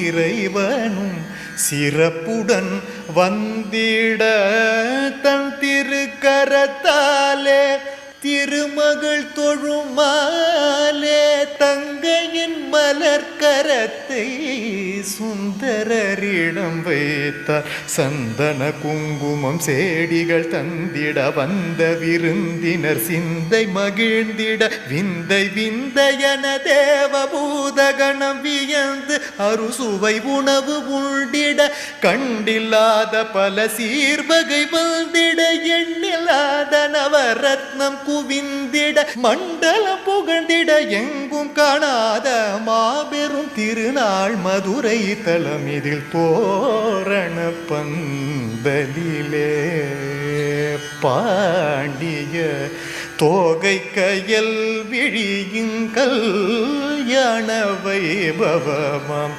இறைவனும் சிறப்புடன் வந்திட தன் திருக்கரத்தாலே திருமகள் தொழுமாலே தங்கையின் மலர்கரத்தை சுந்தரரிடம் வைத்தார். சந்தன குங்குமம் சேடிகள் தந்திட வந்த விருந்தினர் சிந்தை மகிழ்ந்திட விந்தை விந்தையன தேவபூதகணம் வியந்து அறுசுவை உணவு உண்டிட கண்டில்லாத பல சீர்வகை வந்திட எண்ணில்லாத நவரத்னம் குவிந்திட மண்டலம் புகழ்ந்திட எங்கும் காணாத மாபெரும் திருநாள் மதுரை தலமிதில் தோரண பந்தலிலே பாண்டிய தோகை கயல் விழியுங்கள் யானவை பவமாம்